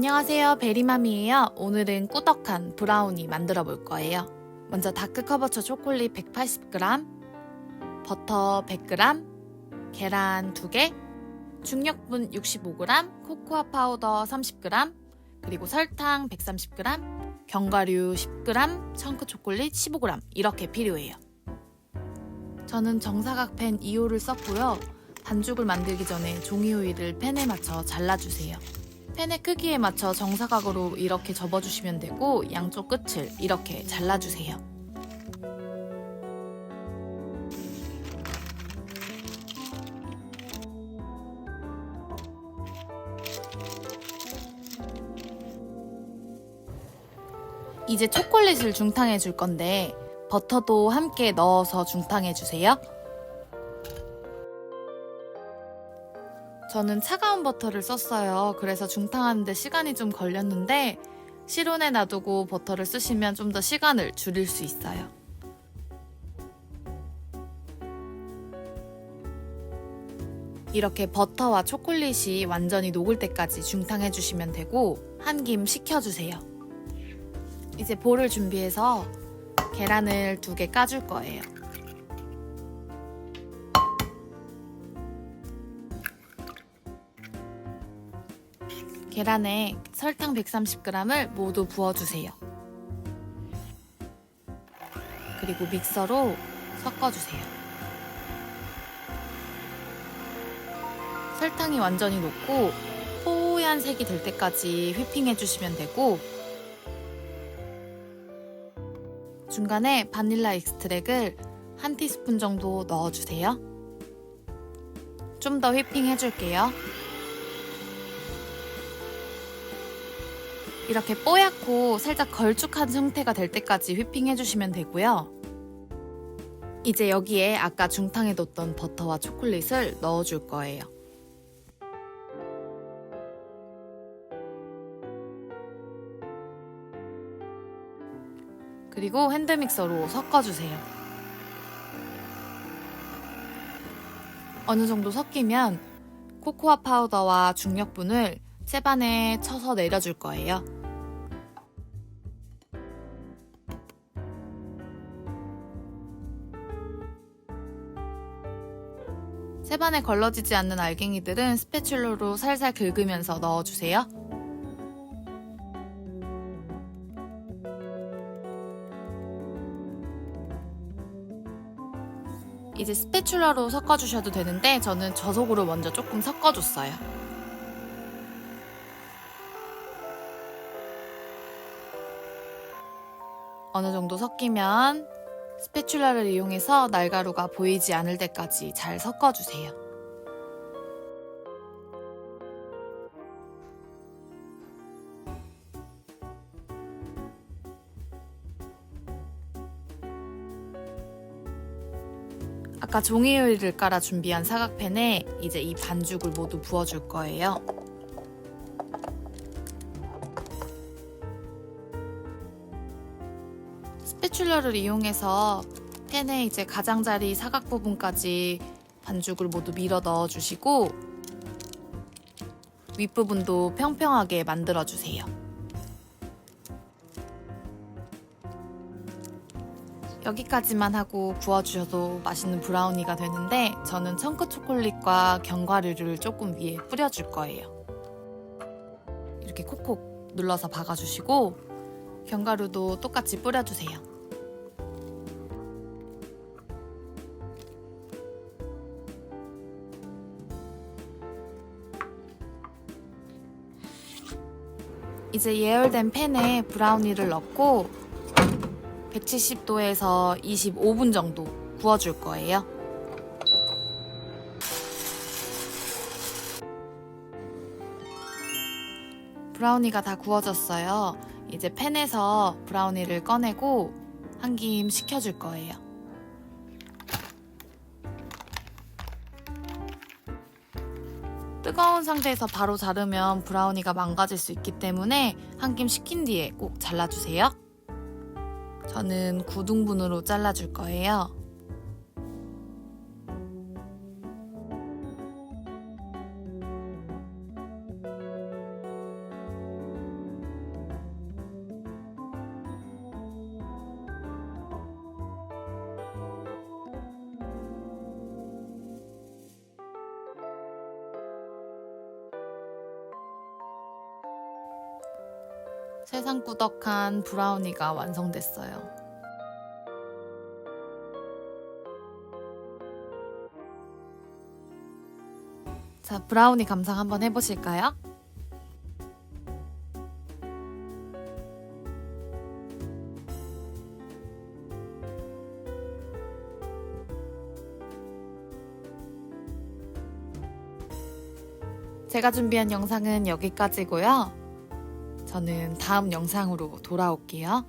안녕하세요, 베리맘이에요. 오늘은 꾸덕한 브라우니 만들어 볼 거예요. 먼저 다크 커버처 초콜릿 180g, 버터 100g, 계란 2개, 중력분 65g, 코코아 파우더 30g, 그리고 설탕 130g, 견과류 10g, 청크 초콜릿 15g 이렇게 필요해요. 저는 정사각 팬 2호를 썼고요. 반죽을 만들기 전에 종이 호일을 팬에 맞춰 잘라주세요. 팬의 크기에 맞춰 정사각으로 이렇게 접어주시면 되고 양쪽 끝을 이렇게 잘라주세요. 이제 초콜릿을 중탕해 줄 건데 버터도 함께 넣어서 중탕해 주세요. 저는 차가운 버터를 썼어요. 그래서 중탕하는데 시간이 좀 걸렸는데 실온에 놔두고 버터를 쓰시면 좀 더 시간을 줄일 수 있어요. 이렇게 버터와 초콜릿이 완전히 녹을 때까지 중탕해 주시면 되고 한 김 식혀주세요. 이제 볼을 준비해서 계란을 2개 까줄 거예요. 계란에 설탕 130g을 모두 부어주세요. 그리고 믹서로 섞어주세요. 설탕이 완전히 녹고 뽀얀 색이 될 때까지 휘핑해주시면 되고 중간에 바닐라 익스트랙을 1티스푼 정도 넣어주세요. 좀 더 휘핑해줄게요. 이렇게 뽀얗고 살짝 걸쭉한 형태가 될 때까지 휘핑해주시면 되고요. 이제 여기에 아까 중탕해뒀던 버터와 초콜릿을 넣어줄 거예요. 그리고 핸드믹서로 섞어주세요. 어느 정도 섞이면 코코아 파우더와 중력분을 채반에 쳐서 내려줄 거예요. 채반에 걸러지지 않는 알갱이들은 스패츌러로 살살 긁으면서 넣어주세요. 이제 스패츌러로 섞어주셔도 되는데 저는 저속으로 먼저 조금 섞어줬어요. 어느 정도 섞이면 스패츌러를 이용해서 날가루가 보이지 않을 때까지 잘 섞어주세요. 아까 종이호일을 깔아 준비한 사각팬에 이제 이 반죽을 모두 부어줄 거예요. 스패츌러를 이용해서 팬에 이제 가장자리 사각 부분까지 반죽을 모두 밀어 넣어주시고 윗부분도 평평하게 만들어주세요. 여기까지만 하고 구워주셔도 맛있는 브라우니가 되는데 저는 청크 초콜릿과 견과류를 조금 위에 뿌려줄 거예요. 이렇게 콕콕 눌러서 박아주시고 견과류도 똑같이 뿌려주세요. 이제 예열된 팬에 브라우니를 넣고 170도에서 25분 정도 구워줄 거예요. 브라우니가 다 구워졌어요. 이제 팬에서 브라우니를 꺼내고 한 김 식혀줄 거예요. 뜨거운 상태에서 바로 자르면 브라우니가 망가질 수 있기 때문에 한 김 식힌 뒤에 꼭 잘라주세요. 저는 9등분으로 잘라줄 거예요. 세상 꾸덕한 브라우니가 완성됐어요. 자, 브라우니 감상 한번 해보실까요? 제가 준비한 영상은 여기까지고요. 저는 다음 영상으로 돌아올게요.